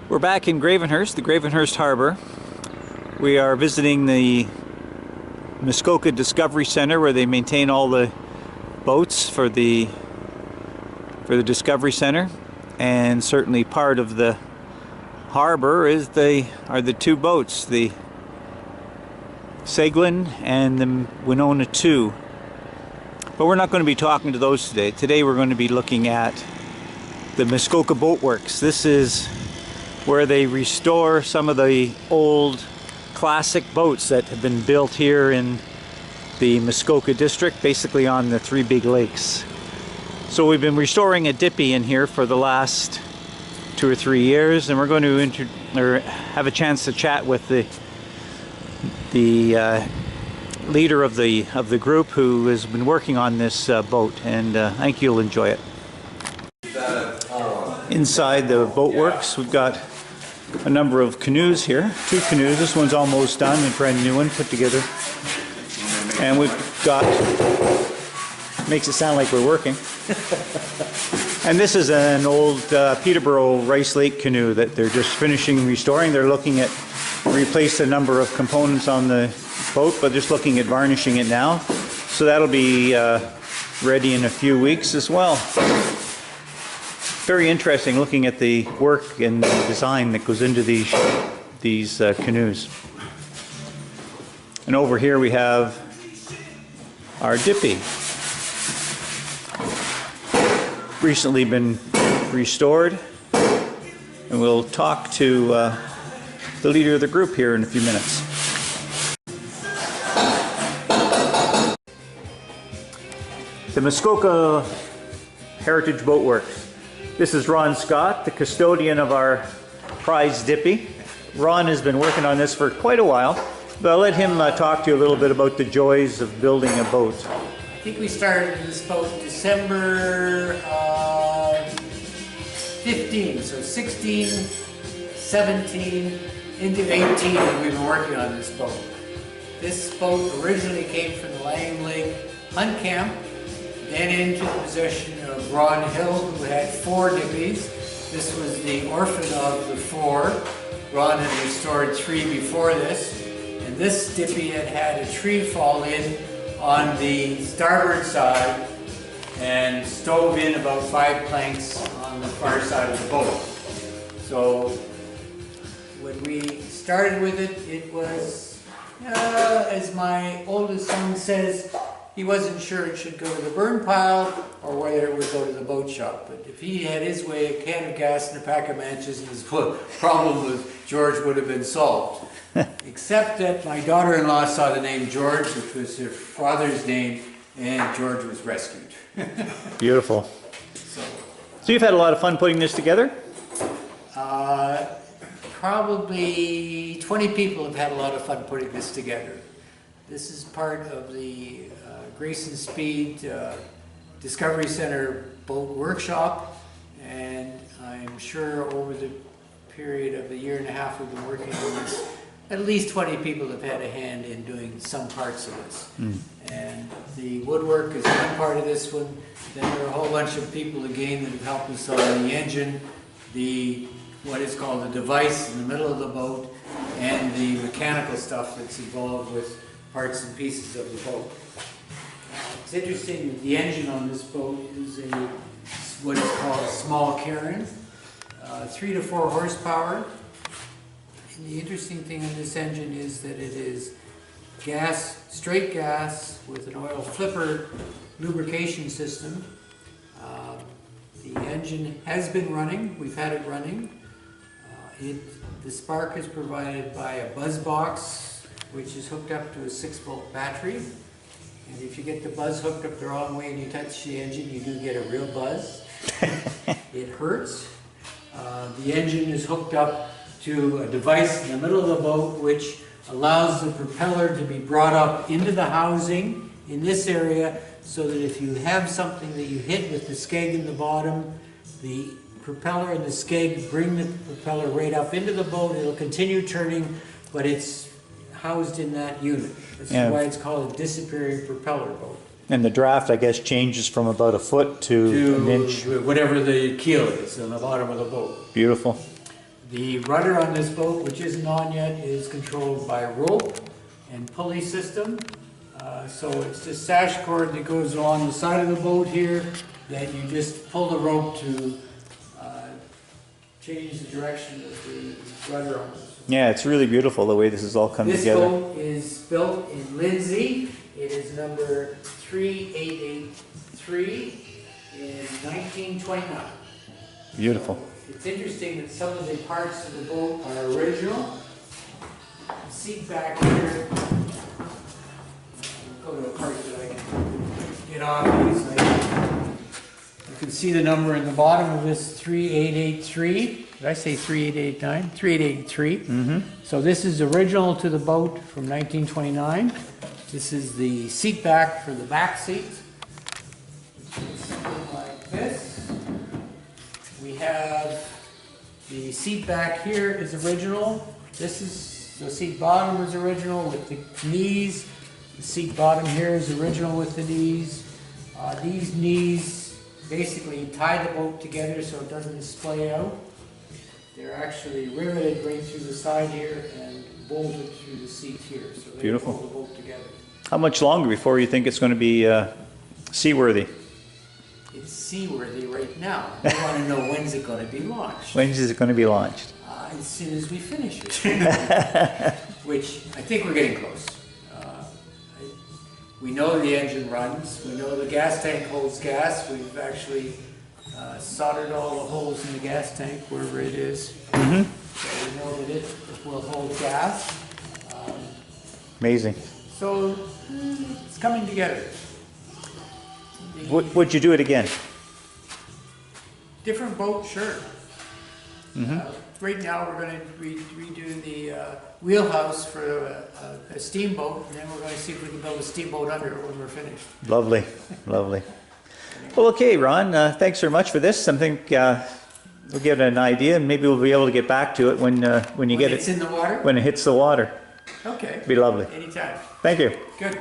We're back in Gravenhurst, the Gravenhurst Harbor. We are visiting the Muskoka Discovery Center where they maintain all the boats for the Discovery Center, and certainly part of the harbor are the two boats, the Seguin and the Winona II. But we're not going to be talking to those today. Today we're going to be looking at the Muskoka Boat Works. This is where they restore some of the old classic boats that have been built here in the Muskoka district, basically on the three big lakes. So we've been restoring a dippy in here for the last 2 or 3 years, and we're going to have a chance to chat with the leader of the group who has been working on this boat, and I think you'll enjoy it. Inside the boat works, we've got a number of canoes here. 2 canoes. This one's almost done, a brand new one put together. And we've got, makes it sound like we're working. And this is an old Peterborough Rice Lake canoe that they're just finishing restoring. They're looking at replace a number of components on the boat, but just looking at varnishing it now. So that'll be ready in a few weeks as well. Very interesting looking at the work and the design that goes into these canoes. And over here we have our dippy. Recently been restored, and we'll talk to the leader of the group here in a few minutes. The Muskoka Heritage Boat Works. This is Ron Scott, the custodian of our prize dippy. Ron has been working on this for quite a while, but I'll let him talk to you a little bit about the joys of building a boat. I think we started this boat December 15, so 16, 17, into 18 and we've been working on this boat. This boat originally came from the Lang Lake Hunt Camp, then into the possession of Ron Hill, who had 4 dippies. This was the orphan of the 4. Ron had restored 3 before this, and this dippy had had a tree fall in on the starboard side and stove in about 5 planks on the far side of the boat. So when we started with it, it was, as my oldest son says, he wasn't sure it should go to the burn pile or whether it would go to the boat shop. But if he had his way, a can of gas and a pack of matches, and his problem with George would have been solved. Except that my daughter-in-law saw the name George, which was her father's name, and George was rescued. Beautiful. So you've had a lot of fun putting this together? Probably 20 people have had a lot of fun putting this together. This is part of the Grace and Speed Discovery Center boat workshop, and I'm sure over the period of the 1.5 years we've been working on this, at least 20 people have had a hand in doing some parts of this. And the woodwork is one part of this one. Then there are a whole bunch of people again that have helped us on the engine, what is called the device in the middle of the boat, and the mechanical stuff that's involved with parts and pieces of the boat. It's interesting that the engine on this boat is what is called a small Cairn, 3 to 4 horsepower. And the interesting thing in this engine is that it is gas, straight gas with an oil flipper lubrication system. The engine has been running. We've had it running. The spark is provided by a buzz box, which is hooked up to a 6-volt battery. And if you get the buzz hooked up the wrong way and you touch the engine, you do get a real buzz. It hurts. The engine is hooked up to a device in the middle of the boat which allows the propeller to be brought up into the housing in this area, so that if you have something that you hit with the skeg in the bottom, the propeller and the skeg bring the propeller right up into the boat. It'll continue turning, but it's housed in that unit. That's why it's called a disappearing propeller boat. And the draft, I guess, changes from about a foot to an inch. Whatever the keel is on the bottom of the boat. Beautiful. The rudder on this boat, which isn't on yet, is controlled by a rope and pulley system. So it's this sash cord that goes along the side of the boat here that you just pull the rope to change the direction of the rudder on this. Yeah, it's really beautiful the way this has all come together. This boat is built in Lindsay. It is number 3883 in 1929. Beautiful. It's interesting that some of the parts of the boat are original. The seat back here, I'll go to a part that I can get off easily. You can see the number in the bottom of this 3883. Did I say 3889? 3883. So this is original to the boat from 1929. This is the seat back for the back seat. It's something like this. We have the seat back here is original. This is the seat bottom is original with the knees. The seat bottom here is original with the knees. These knees basically tie the boat together so it doesn't splay out. They're actually riveted right through the side here and bolted through the seat here. So they Beautiful. hold the boat together. How much longer before you think it's going to be seaworthy? It's seaworthy right now. We want to know when's it going to be launched. When is it going to be launched? As soon as we finish it, which I think we're getting close. We know the engine runs. We know the gas tank holds gas. We've actually soldered all the holes in the gas tank wherever it is. So we know that it will hold gas. Amazing. So it's coming together. Would you do it again? Different boat, sure. Right now, we're going to redo the wheelhouse for a steamboat, and then we're going to see if we can build a steamboat under it when we're finished. Lovely, lovely. Well, okay, Ron, thanks very much for this. I think we'll get an idea, and maybe we'll be able to get back to it when you get it's in the water? when it hits the water. Okay. It'd be lovely. Anytime. Thank you. Good.